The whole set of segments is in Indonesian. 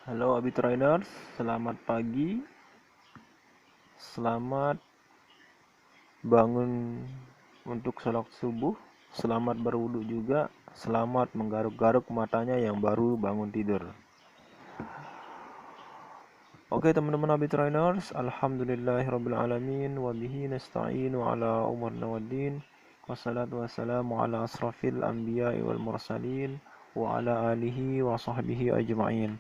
Halo Abi Traders, selamat pagi, selamat bangun untuk sholat subuh, selamat berwudu juga, selamat menggaruk-garuk matanya yang baru bangun tidur. Oke teman-teman Abi Traders, alhamdulillahirrabbilalamin, wabihi nasta'inu ala umurna waddin, wassalatu wassalamu ala asrafil anbiya'i wal mursalin, wa ala alihi wa sahbihi ajma'in.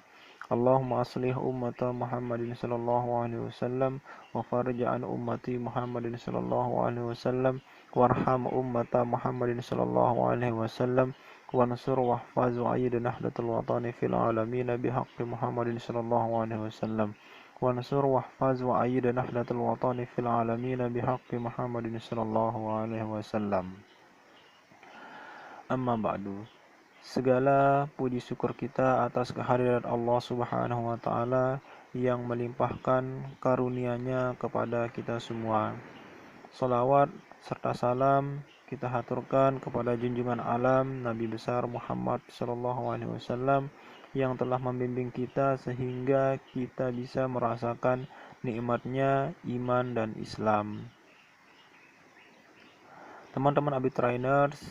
Allahumma aslih ummata Muhammadin sallallahu alaihi wasallam wa farij an ummati Muhammadin sallallahu alaihi wasallam warham ummata Muhammadin sallallahu alaihi wasallam wa nasur wahfaz wa ayyid nahlatul watani fil alamin bihaqqi Muhammadin sallallahu alaihi wasallam wa nasur wahfaz wa ayyid nahlatul watani fil alamin bihaqqi Muhammadin sallallahu alaihi wasallam. Amma ba'du. Segala puji syukur kita atas kehadiran Allah Subhanahu wa taala yang melimpahkan karunia-Nya kepada kita semua. Salawat serta salam kita haturkan kepada junjungan alam Nabi besar Muhammad sallallahu alaihi wasallam yang telah membimbing kita sehingga kita bisa merasakan nikmatnya iman dan Islam. Teman-teman Abi Trainers,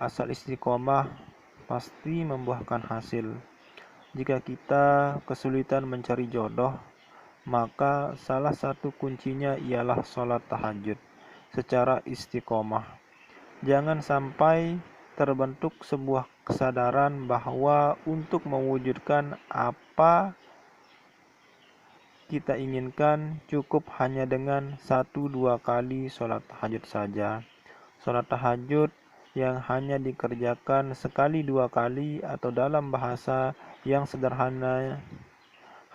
asal istiqomah pasti membuahkan hasil. Jika kita kesulitan mencari jodoh, maka salah satu kuncinya ialah sholat tahajud secara istiqomah. Jangan sampai terbentuk sebuah kesadaran bahwa untuk mewujudkan apa kita inginkan cukup hanya dengan 1-2 kali sholat tahajud saja. Sholat tahajud yang hanya dikerjakan sekali 2 kali atau dalam bahasa yang sederhana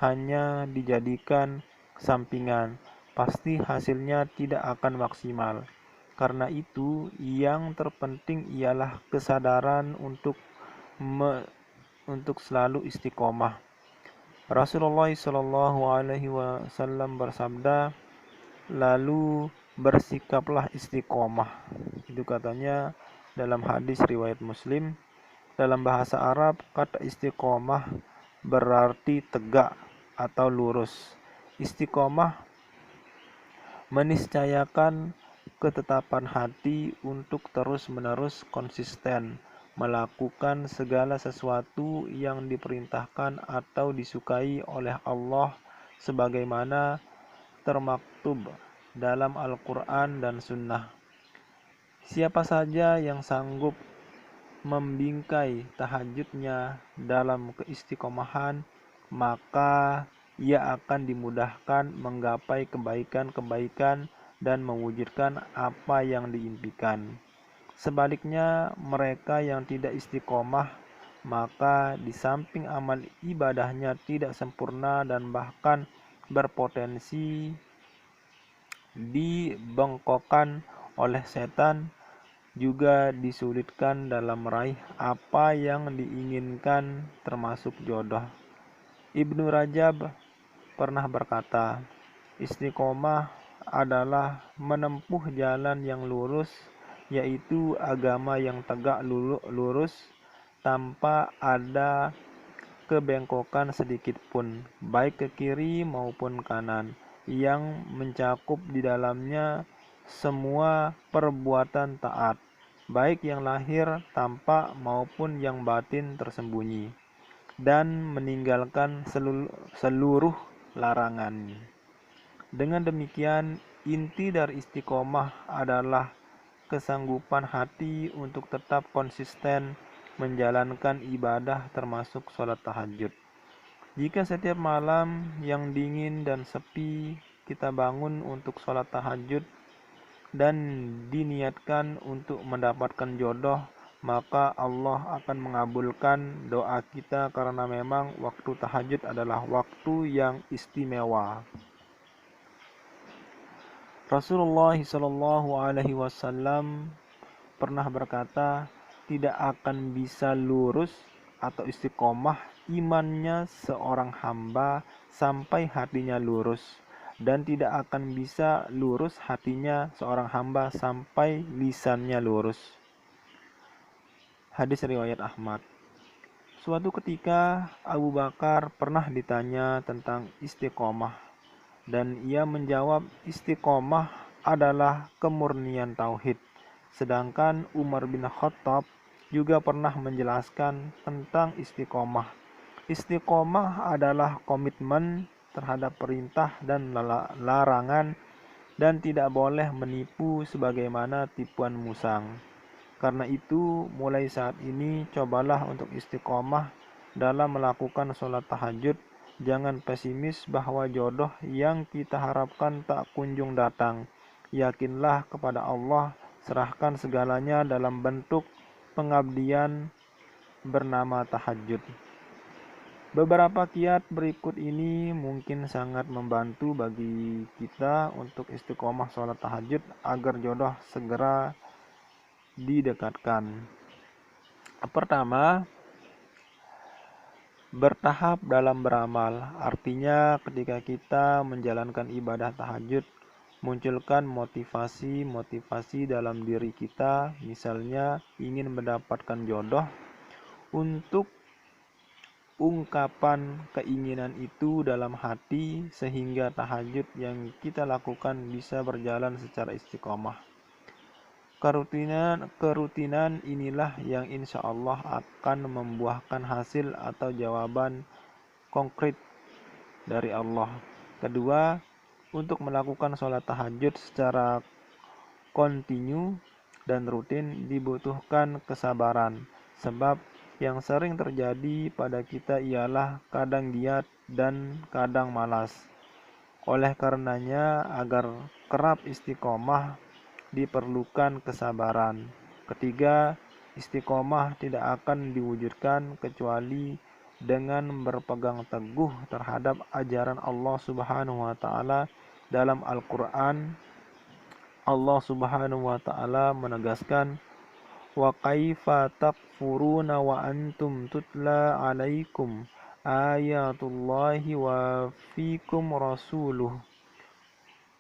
hanya dijadikan sampingan, pasti hasilnya tidak akan maksimal. Karena itu, yang terpenting ialah kesadaran untuk selalu istiqomah. Rasulullah Shallallahu Alaihi Wasallam bersabda, lalu bersikaplah istiqomah. Itu katanya dalam hadis riwayat Muslim. Dalam bahasa Arab, kata istiqomah berarti tegak atau lurus. Istiqomah meniscayakan ketetapan hati untuk terus-menerus konsisten melakukan segala sesuatu yang diperintahkan atau disukai oleh Allah sebagaimana termaktub dalam Al-Quran dan Sunnah. Siapa saja yang sanggup membingkai tahajudnya dalam keistiqomahan, maka ia akan dimudahkan menggapai kebaikan-kebaikan dan mewujudkan apa yang diimpikan. Sebaliknya, mereka yang tidak istiqomah, maka di samping amal ibadahnya tidak sempurna dan bahkan berpotensi dibengkokkan oleh setan, juga disulitkan dalam meraih apa yang diinginkan termasuk jodoh. Ibnu Rajab pernah berkata, istiqomah adalah menempuh jalan yang lurus, yaitu agama yang tegak lurus tanpa ada kebengkokan sedikit pun, baik ke kiri maupun kanan, yang mencakup di dalamnya semua perbuatan taat, baik yang lahir tampak maupun yang batin tersembunyi, dan meninggalkan seluruh larangan. Dengan demikian, inti dari istiqomah adalah kesanggupan hati untuk tetap konsisten menjalankan ibadah termasuk sholat tahajud. Jika setiap malam yang dingin dan sepi kita bangun untuk sholat tahajud dan diniatkan untuk mendapatkan jodoh, maka Allah akan mengabulkan doa kita karena memang waktu tahajud adalah waktu yang istimewa. Rasulullah Shallallahu Alaihi Wasallam pernah berkata, tidak akan bisa lurus atau istiqomah imannya seorang hamba sampai hatinya lurus, dan tidak akan bisa lurus hatinya seorang hamba sampai lisannya lurus. Hadis riwayat Ahmad. Suatu ketika Abu Bakar pernah ditanya tentang istiqomah dan ia menjawab istiqomah adalah kemurnian tauhid. Sedangkan Umar bin Khattab juga pernah menjelaskan tentang istiqomah. Istiqomah adalah komitmen terhadap perintah dan larangan dan tidak boleh menipu sebagaimana tipuan musang. Karena itu, mulai saat ini cobalah untuk istiqomah dalam melakukan sholat tahajud. Jangan pesimis bahwa jodoh yang kita harapkan tak kunjung datang. Yakinlah kepada Allah, serahkan segalanya dalam bentuk pengabdian bernama tahajud. Beberapa kiat berikut ini mungkin sangat membantu bagi kita untuk istiqomah sholat tahajud agar jodoh segera didekatkan. Pertama, bertahap dalam beramal. Artinya ketika kita menjalankan ibadah tahajud, munculkan motivasi dalam diri kita, misalnya ingin mendapatkan jodoh. Untuk ungkapan keinginan itu dalam hati sehingga tahajud yang kita lakukan bisa berjalan secara istiqomah. Kerutinan inilah yang insya Allah akan membuahkan hasil atau jawaban konkret dari Allah. Kedua, untuk melakukan sholat tahajud secara kontinu dan rutin dibutuhkan kesabaran. Sebab yang sering terjadi pada kita ialah kadang giat dan kadang malas. Oleh karenanya, agar kerap istiqomah diperlukan kesabaran. Ketiga, istiqomah tidak akan diwujudkan kecuali dengan berpegang teguh terhadap ajaran Allah Subhanahu wa taala. Dalam Al-Qur'an, Allah Subhanahu wa taala menegaskan, "Wa kaifa takfuruna wa antum tutla 'alaikum ayatullahi wa fikum rasuluh.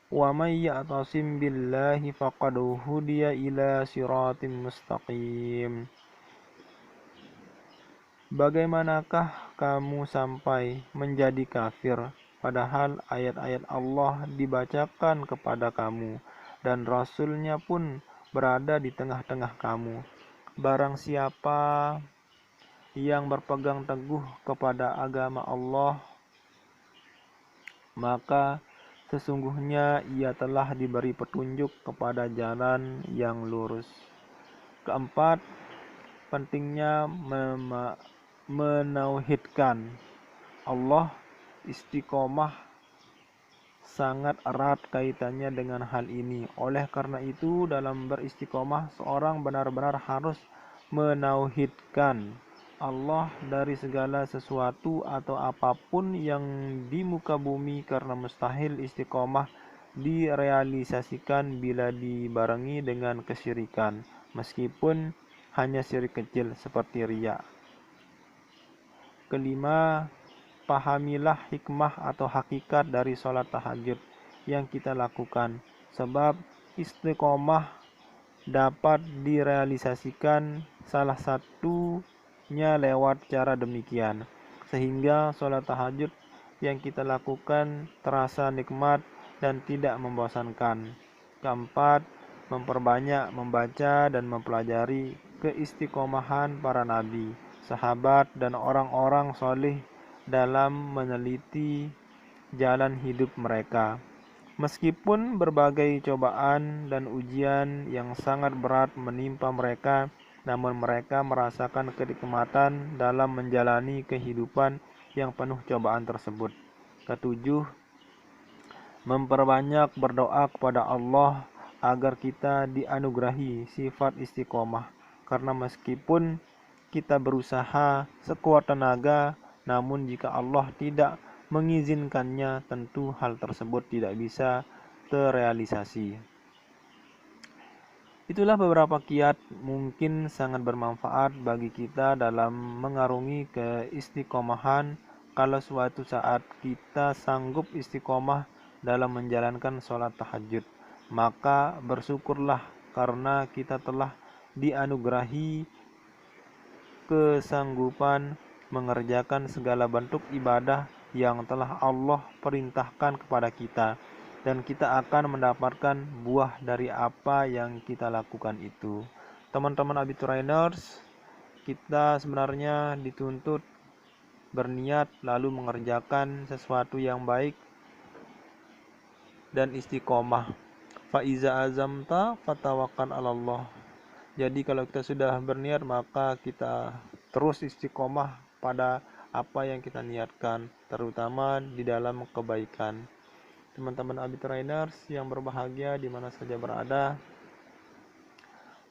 Wa may ya'tasim billahi faqad hudiya ila siratim mustaqim." Bagaimanakah kamu sampai menjadi kafir, padahal ayat-ayat Allah dibacakan kepada kamu, dan Rasul-Nya pun berada di tengah-tengah kamu. Barang siapa yang berpegang teguh kepada agama Allah, maka sesungguhnya ia telah diberi petunjuk kepada jalan yang lurus. Keempat, pentingnya menauhidkan Allah. Istiqomah sangat erat kaitannya dengan hal ini. Oleh karena itu, dalam beristiqomah, seorang benar-benar harus menauhidkan Allah dari segala sesuatu atau apapun yang di muka bumi, karena mustahil istiqomah direalisasikan bila dibarengi dengan kesyirikan, meskipun hanya syirik kecil seperti riya. Kelima, pahamilah hikmah atau hakikat dari sholat tahajud yang kita lakukan, sebab istiqomah dapat direalisasikan salah satunya lewat cara demikian, sehingga sholat tahajud yang kita lakukan terasa nikmat dan tidak membosankan. Keempat, memperbanyak membaca dan mempelajari keistiqomahan para nabi, sahabat, dan orang-orang soleh dalam meneliti jalan hidup mereka. Meskipun berbagai cobaan dan ujian yang sangat berat menimpa mereka, namun mereka merasakan kenikmatan dalam menjalani kehidupan yang penuh cobaan tersebut. Ketujuh, memperbanyak berdoa kepada Allah agar kita dianugerahi sifat istiqomah, karena meskipun kita berusaha sekuat tenaga, namun jika Allah tidak mengizinkannya, tentu hal tersebut tidak bisa terrealisasi. Itulah beberapa kiat mungkin sangat bermanfaat bagi kita dalam mengarungi keistiqomahan. Kalau suatu saat kita sanggup istiqomah dalam menjalankan sholat tahajud, maka bersyukurlah karena kita telah dianugerahi kesanggupan mengerjakan segala bentuk ibadah yang telah Allah perintahkan kepada kita, dan kita akan mendapatkan buah dari apa yang kita lakukan itu. Teman-teman Abitrainers, kita sebenarnya dituntut berniat lalu mengerjakan sesuatu yang baik dan istiqomah. Faiza azamta fatawakkal 'alallah. Jadi kalau kita sudah berniat, maka kita terus istiqomah pada apa yang kita niatkan, terutama di dalam kebaikan. Teman-teman Abitrainers yang berbahagia di mana saja berada,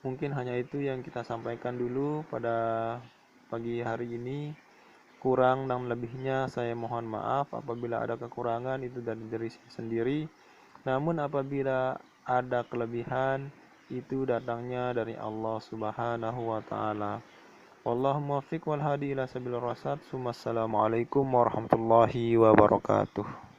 mungkin hanya itu yang kita sampaikan dulu pada pagi hari ini. Kurang dan lebihnya saya mohon maaf. Apabila ada kekurangan, itu dari diri saya sendiri. Namun apabila ada kelebihan, itu datangnya dari Allah Subhanahu wa taala. Wallahu muwaffiq wal hadi ila sabil rasyad. Assalamualaikum warahmatullahi wabarakatuh.